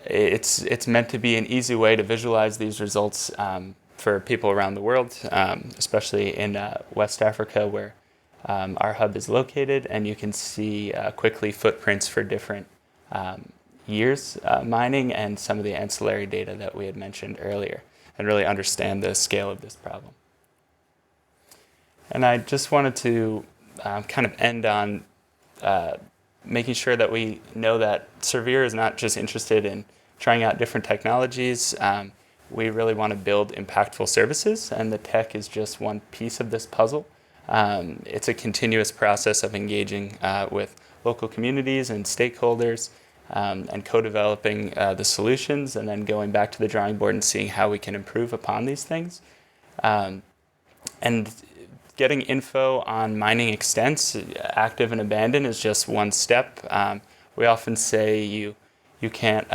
it's meant to be an easy way to visualize these results for people around the world, especially in West Africa where our hub is located, and you can see quickly footprints for different years mining and some of the ancillary data that we had mentioned earlier, and really understand the scale of this problem. And I just wanted to kind of end on making sure that we know that SERVIR is not just interested in trying out different technologies. We really want to build impactful services, and the tech is just one piece of this puzzle. It's a continuous process of engaging with local communities and stakeholders and co-developing the solutions, and then going back to the drawing board and seeing how we can improve upon these things. And getting info on mining extents, active and abandoned, is just one step. we often say you can't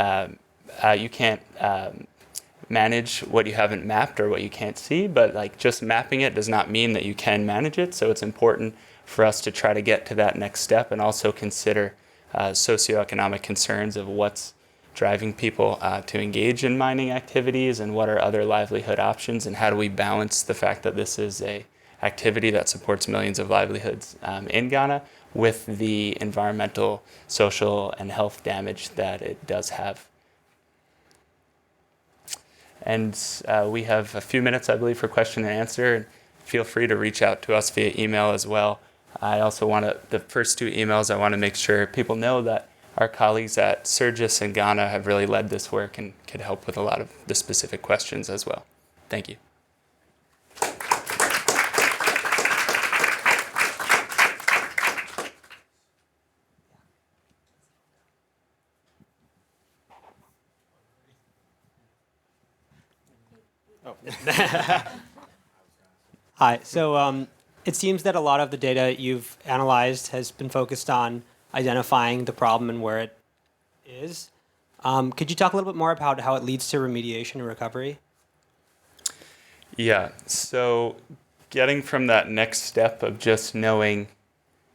manage what you haven't mapped or what you can't see, but like just mapping it does not mean that you can manage it. So it's important for us to try to get to that next step and also consider socioeconomic concerns of what's driving people to engage in mining activities and what are other livelihood options, and how do we balance the fact that this is a activity that supports millions of livelihoods in Ghana with the environmental, social, and health damage that it does have. And we have a few minutes, I believe, for question and answer. Feel free to reach out to us via email as well. I also want to, the first two emails, I want to make sure people know that our colleagues at SERGIS in Ghana have really led this work and could help with a lot of the specific questions as well. Thank you. Hi. So it seems that a lot of the data you've analyzed has been focused on identifying the problem and where it is. Could you talk a little bit more about how it leads to remediation and recovery? Yeah. So getting from that next step of just knowing,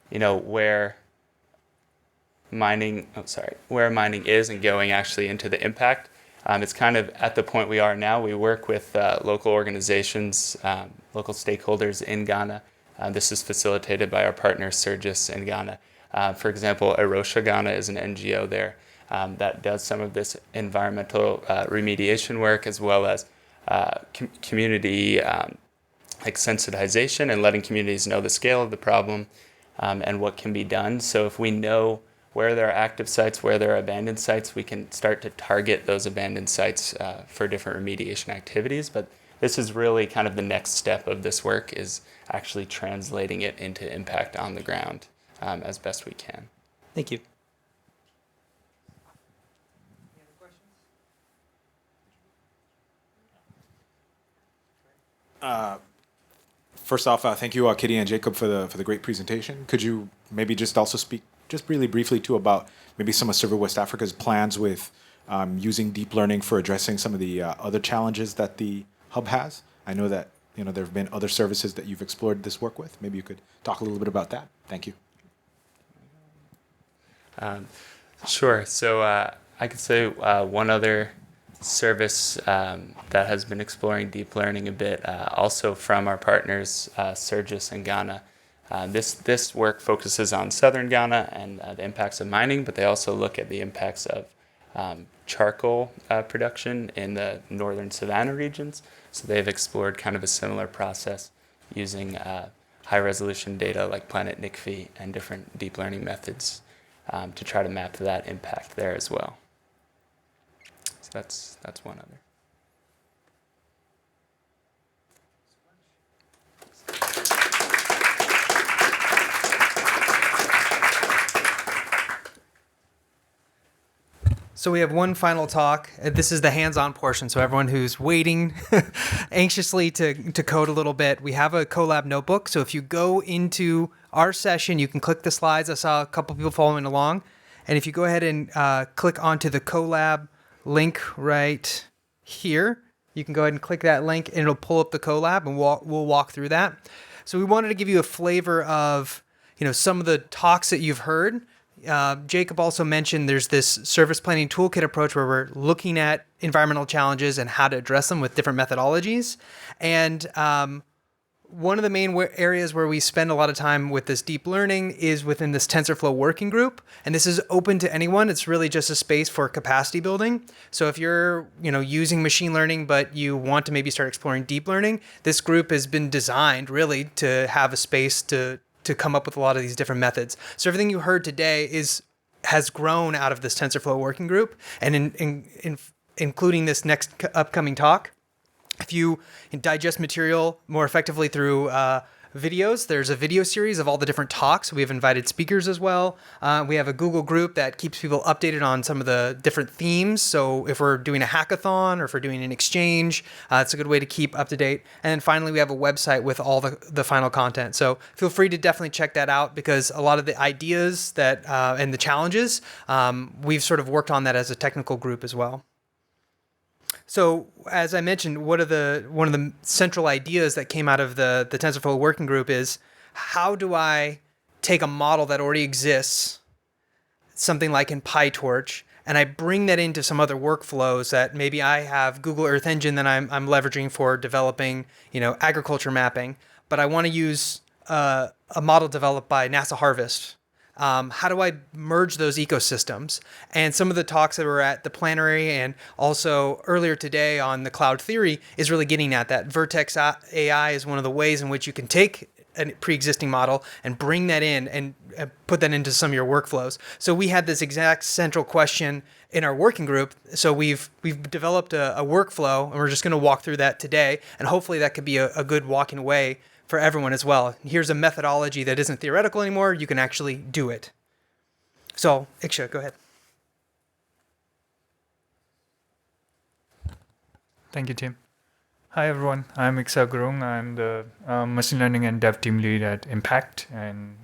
where mining is and going actually into the impact. It's kind of at the point we are now. We work with local organizations, local stakeholders in Ghana. This is facilitated by our partner SERGIS in Ghana. For example, Erosha Ghana is an NGO there that does some of this environmental remediation work, as well as community sensitization and letting communities know the scale of the problem and what can be done. So if we know where there are active sites, where there are abandoned sites, we can start to target those abandoned sites for different remediation activities. But this is really kind of the next step of this work, is actually translating it into impact on the ground as best we can. Thank you. First off, thank you, Kitty and Jacob, for the great presentation. Could you maybe just also speak just really briefly too about maybe some of Server West Africa's plans with using deep learning for addressing some of the other challenges that the hub has? I know that there have been other services that you've explored this work with. Maybe you could talk a little bit about that. Thank you. Sure. So I could say one other service that has been exploring deep learning a bit, also from our partners, SERGIS in Ghana. This work focuses on southern Ghana and the impacts of mining, but they also look at the impacts of charcoal production in the northern savanna regions. So they've explored kind of a similar process using high-resolution data like Planet NICFI and different deep learning methods to try to map that impact there as well. So that's one other. So we have one final talk. This is the hands-on portion. So everyone who's waiting anxiously to code a little bit, we have a Colab notebook. So if you go into our session, you can click the slides. I saw a couple people following along. And if you go ahead and click onto the Colab link right here, you can go ahead and click that link and it'll pull up the Colab, and we'll walk through that. So we wanted to give you a flavor of some of the talks that you've heard. Jacob also mentioned there's this service planning toolkit approach where we're looking at environmental challenges and how to address them with different methodologies. And one of the main areas where we spend a lot of time with this deep learning is within this TensorFlow working group. And this is open to anyone. It's really just a space for capacity building. So if you're using machine learning, but you want to maybe start exploring deep learning, this group has been designed really to have a space to come up with a lot of these different methods. So everything you heard today has grown out of this TensorFlow working group, and including this next upcoming talk. If you digest material more effectively through videos. There's a video series of all the different talks. We have invited speakers as well. We have a Google group that keeps people updated on some of the different themes. So if we're doing a hackathon or if we're doing an exchange, it's a good way to keep up to date. And then finally, we have a website with all the final content. So feel free to definitely check that out, because a lot of the ideas that and the challenges, we've sort of worked on that as a technical group as well. So as I mentioned, one of the central ideas that came out of the TensorFlow working group is, how do I take a model that already exists, something like in PyTorch, and I bring that into some other workflows that maybe I have Google Earth Engine that I'm leveraging for developing, agriculture mapping, but I want to use a model developed by NASA Harvest. How do I merge those ecosystems? And some of the talks that were at the plenary and also earlier today on the cloud theory is really getting at that. Vertex AI is one of the ways in which you can take a pre-existing model and bring that in and put that into some of your workflows. So we had this exact central question in our working group. So we've developed a workflow, and we're just going to walk through that today. And hopefully that could be a good walking way for everyone as well. Here's a methodology that isn't theoretical anymore. You can actually do it. So, Iksha, go ahead. Thank you, Tim. Hi, everyone. I'm Iksha Gurung. I'm the machine learning and dev team lead at Impact, and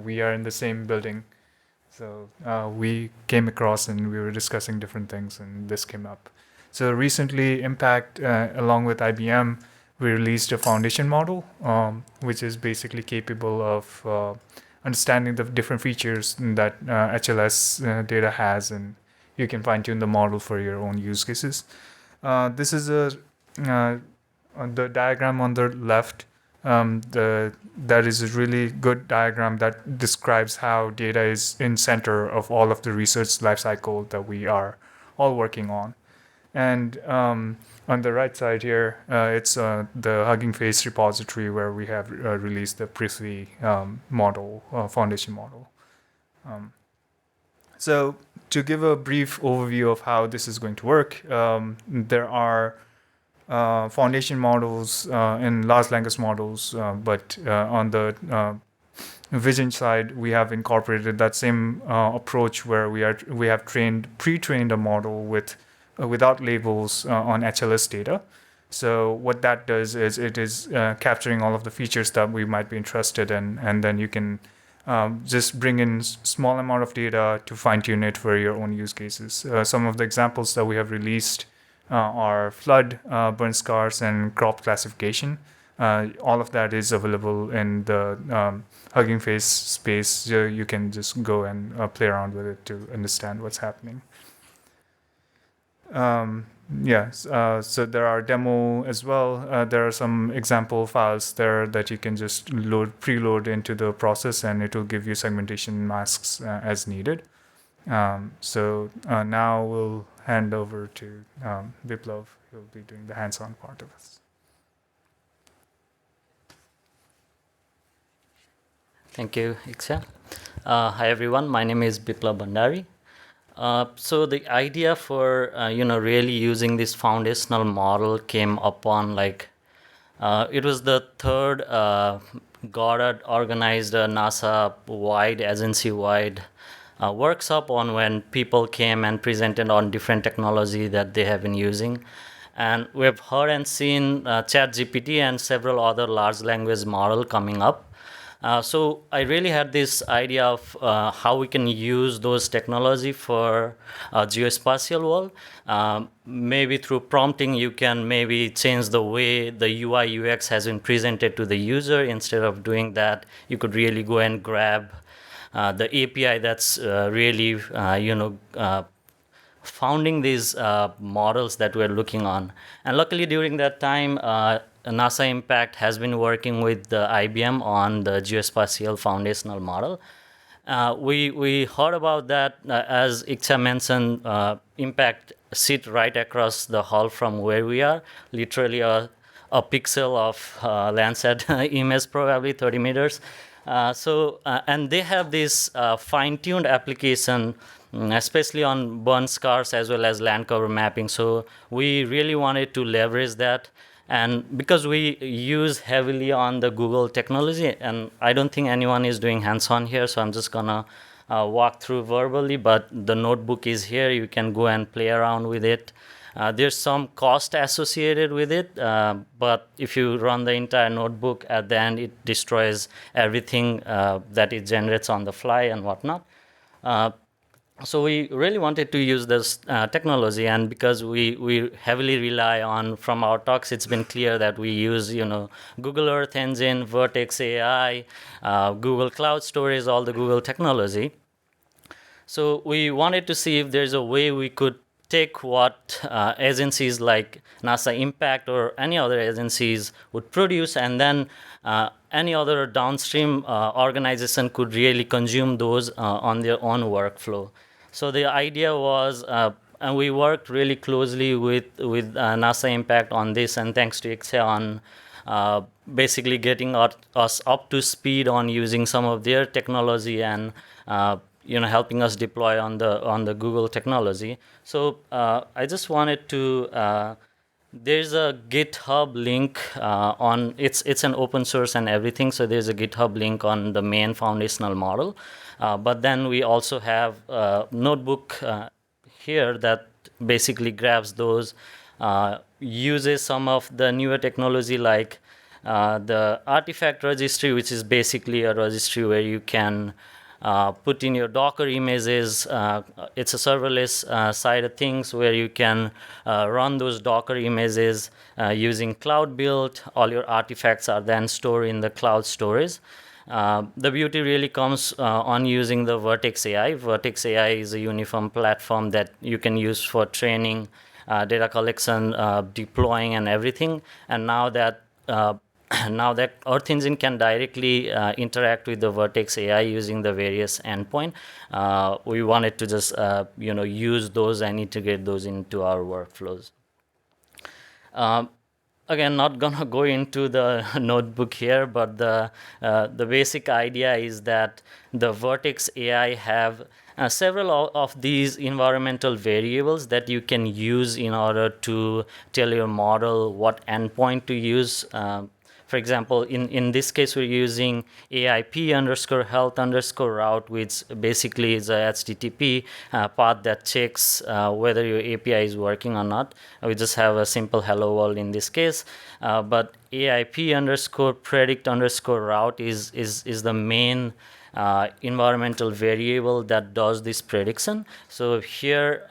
we are in the same building. So we came across and we were discussing different things, and this came up. So recently, Impact, along with IBM, we released a foundation model, which is basically capable of understanding the different features that HLS data has, and you can fine-tune the model for your own use cases. This is on the diagram on the left. That is a really good diagram that describes how data is in center of all of the research lifecycle that we are all working on. And on the right side here, it's the Hugging Face repository where we have released the Prithvi model, foundation model. So to give a brief overview of how this is going to work, there are foundation models in large language models, but on the vision side, we have incorporated that same approach where we have pre-trained a model without labels on HLS data. So what that does is it is capturing all of the features that we might be interested in, and then you can just bring in small amount of data to fine-tune it for your own use cases. Some of the examples that we have released are flood, burn scars, and crop classification. All of that is available in the Hugging Face space. So you can just go and play around with it to understand what's happening. So there are demo as well. There are some example files there that you can just preload into the process, and it will give you segmentation masks as needed. So now we'll hand over to Biplav. He'll be doing the hands-on part of this. Thank you, Iksha. Hi, everyone. My name is Biplav Bhandari. So the idea for really using this foundational model came upon it was the third Goddard organized NASA-wide, agency-wide workshop on when people came and presented on different technology that they have been using. And we've heard and seen ChatGPT and several other large language model coming up. So I really had this idea of how we can use those technology for geospatial world. Maybe through prompting, you can maybe change the way the UI UX has been presented to the user. Instead of doing that, you could really go and grab the API that's really, founding these models that we're looking on. And luckily, during that time, NASA Impact has been working with the IBM on the geospatial foundational model. We heard about that, as Iksha mentioned, Impact sit right across the hall from where we are, literally a pixel of Landsat image, probably 30 meters. And they have this fine-tuned application, especially on burn scars as well as land cover mapping. So we really wanted to leverage that And because we use heavily on the Google technology, and I don't think anyone is doing hands-on here, so I'm just gonna walk through verbally, but the notebook is here. You can go and play around with it. There's some cost associated with it, but if you run the entire notebook, at the end, it destroys everything that it generates on the fly and whatnot. So we really wanted to use this technology, and because we heavily rely on, from our talks, it's been clear that we use, Google Earth Engine, Vertex AI, Google Cloud Storage, all the Google technology. So we wanted to see if there's a way we could take what agencies like NASA Impact or any other agencies would produce, and then any other downstream organization could really consume those on their own workflow. So the idea was, and we worked really closely with NASA Impact on this, and thanks to Ixia on basically getting us up to speed on using some of their technology and helping us deploy on the Google technology. So I just wanted to. There's a GitHub link on it's an open source and everything. So there's a GitHub link on the main foundational model. But then we also have a notebook here that basically grabs those, uses some of the newer technology like the artifact registry, which is basically a registry where you can put in your Docker images. It's a serverless side of things where you can run those Docker images using cloud build. All your artifacts are then stored in the cloud storage. The beauty really comes on using the Vertex AI. Vertex AI is a uniform platform that you can use for training, data collection, deploying, and everything. And now that Earth Engine can directly interact with the Vertex AI using the various endpoint, we wanted to just use those and integrate those into our workflows. Again, not gonna go into the notebook here, but the basic idea is that the Vertex AI have several of these environmental variables that you can use in order to tell your model what endpoint to use. For example, in this case, we're using AIP_health_route, which basically is a HTTP path that checks whether your API is working or not. We just have a simple hello world in this case. But AIP_predict_route is the main environmental variable that does this prediction. So here,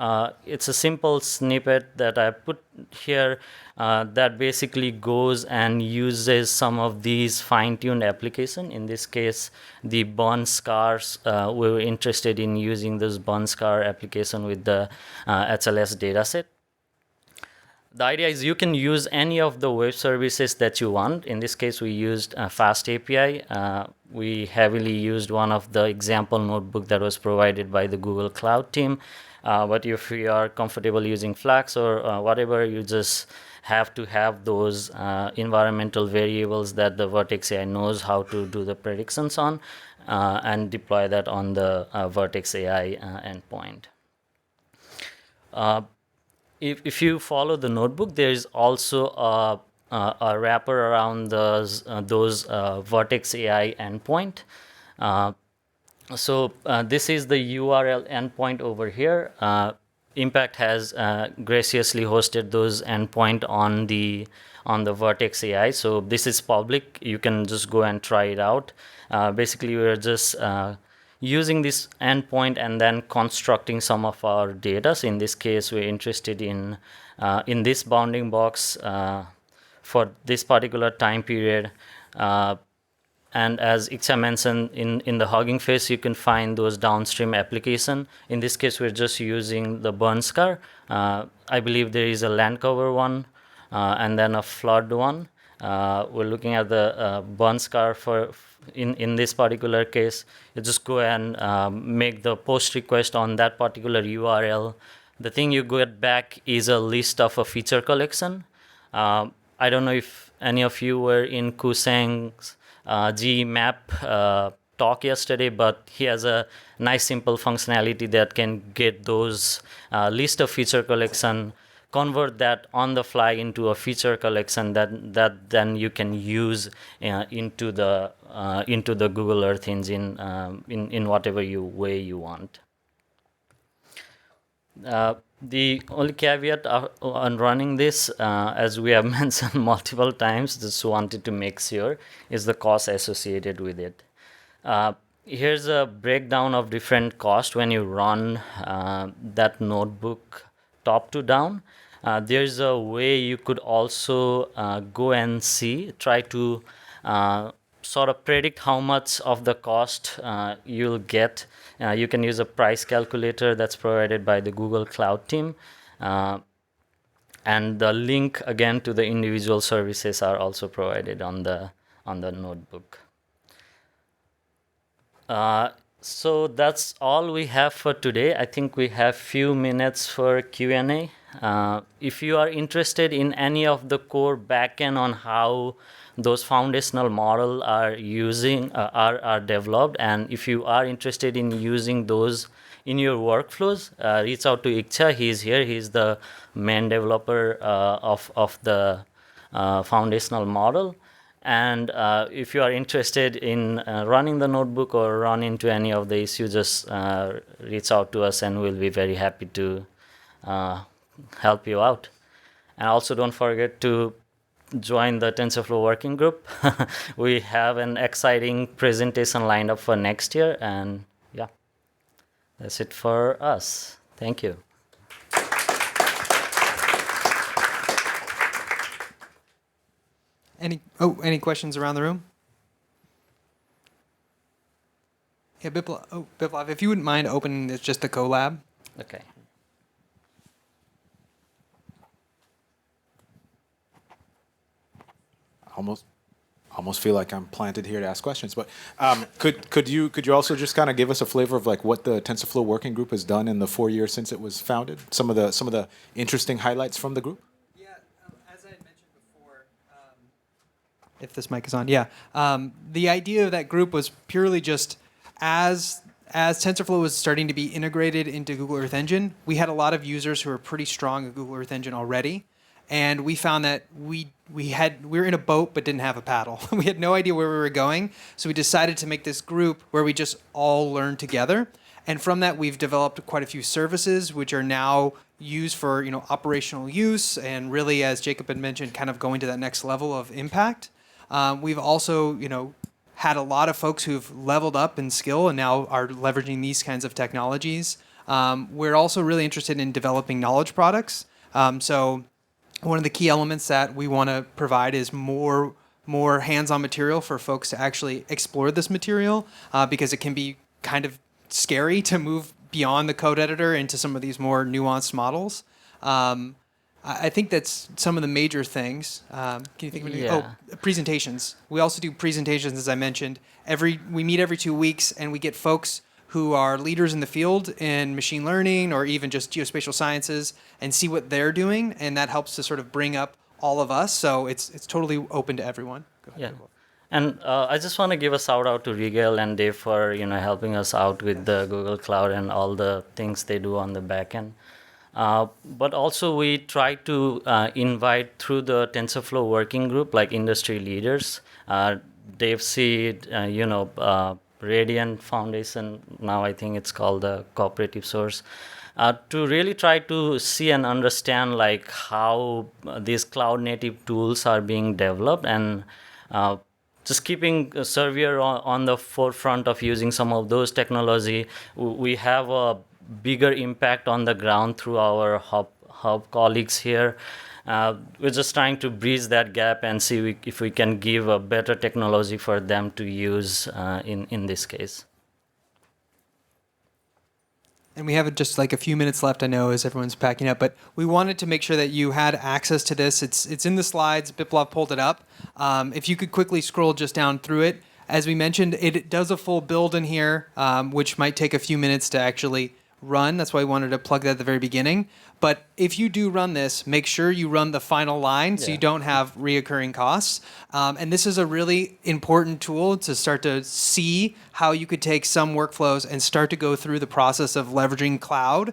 it's a simple snippet that I put here that basically goes and uses some of these fine-tuned application. In this case, the burn scars, we were interested in using this burn scar application with the HLS dataset. The idea is you can use any of the web services that you want. In this case, we used Fast API. We heavily used one of the example notebook that was provided by the Google Cloud team. But if you are comfortable using Flask or whatever, you just have to have those environmental variables that the Vertex AI knows how to do the predictions on and deploy that on the Vertex AI endpoint. If you follow the notebook, there is also a wrapper around those Vertex AI endpoint. So this is the URL endpoint over here. Impact has graciously hosted those endpoint on the Vertex AI. So this is public. You can just go and try it out. Basically, we're just using this endpoint and then constructing some of our data. So in this case, we're interested in this bounding box for this particular time period. And as Ixia mentioned, in the Hugging Face, you can find those downstream application. In this case, we're just using the burn scar. I believe there is a land cover one and then a flood one. We're looking at the burn scar for in this particular case. You just go and make the post request on that particular URL. The thing you get back is a list of a feature collection. I don't know if any of you were in Kusang's GMap talk yesterday, but he has a nice simple functionality that can get those list of feature collection convert that on the fly into a feature collection that then you can use into the Google Earth Engine in whatever way you want. The only caveat on running this, as we have mentioned multiple times, just wanted to make sure, is the cost associated with it. Here's a breakdown of different costs when you run that notebook top to down. There's a way you could also go and try to sort of predict how much of the cost you'll get. You can use a price calculator that's provided by the Google Cloud team. And the link again to the individual services are also provided on the notebook. So that's all we have for today. I think we have few minutes for Q&A. If you are interested in any of the core backend on how those foundational models are developed, and if you are interested in using those in your workflows, reach out to Iksha. He's here. He's the main developer of the foundational model. And if you are interested in running the notebook or run into any of the issues, just reach out to us and we'll be very happy to help you out. And also don't forget to join the TensorFlow working group. We have an exciting presentation lined up for next year. And yeah, that's it for us. Thank you. Any questions around the room? Yeah, Biplav, if you wouldn't mind opening just the collab. Okay. Almost feel like I'm planted here to ask questions, but could you also just kind of give us a flavor of like what the TensorFlow working group has done in the 4 years since it was founded? Some of the interesting highlights from the group. Yeah, as I had mentioned before, if this mic is on, yeah, the idea of that group was purely just as TensorFlow was starting to be integrated into Google Earth Engine, we had a lot of users who were pretty strong at Google Earth Engine already. And we found that we were in a boat but didn't have a paddle. We had no idea where we were going, so we decided to make this group where we just all learn together. And from that, we've developed quite a few services which are now used for operational use and really, as Jacob had mentioned, kind of going to that next level of impact. We've also had a lot of folks who've leveled up in skill and now are leveraging these kinds of technologies. We're also really interested in developing knowledge products. So one of the key elements that we want to provide is more hands-on material for folks to actually explore this material because it can be kind of scary to move beyond the code editor into some of these more nuanced models. I think that's some of the major things. Can you think of any? Yeah. Oh, presentations. We also do presentations, as I mentioned. We meet every 2 weeks, and we get folks who are leaders in the field in machine learning or even just geospatial sciences and see what they're doing, and that helps to sort of bring up all of us. So it's totally open to everyone. Go ahead. Yeah. And I just want to give a shout out to Rigel and Dave for helping us out with the Google Cloud and all the things they do on the back end. But also we try to invite through the TensorFlow working group like industry leaders, Dave Seed, Radiant Foundation, now I think it's called the Cooperative Source, to really try to see and understand like how these cloud native tools are being developed and just keeping SERVIR on the forefront of using some of those technology. We have a bigger impact on the ground through our hub colleagues here. We're just trying to bridge that gap and see if we can give a better technology for them to use in this case. And we have just like a few minutes left, I know, as everyone's packing up. But we wanted to make sure that you had access to this. It's in the slides. Biplav pulled it up. If you could quickly scroll just down through it. As we mentioned, it does a full build in here, which might take a few minutes to actually run. That's why we wanted to plug that at the very beginning. But if you do run this, make sure you run the final line so you don't have reoccurring costs. And this is a really important tool to start to see how you could take some workflows and start to go through the process of leveraging cloud,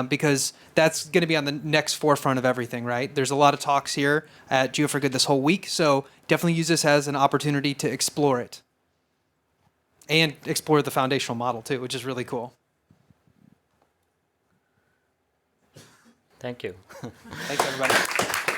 because that's going to be on the next forefront of everything, right? There's a lot of talks here at Geo4Good this whole week, so definitely use this as an opportunity to explore it. And explore the foundational model too, which is really cool. Thank you. Thanks, everybody.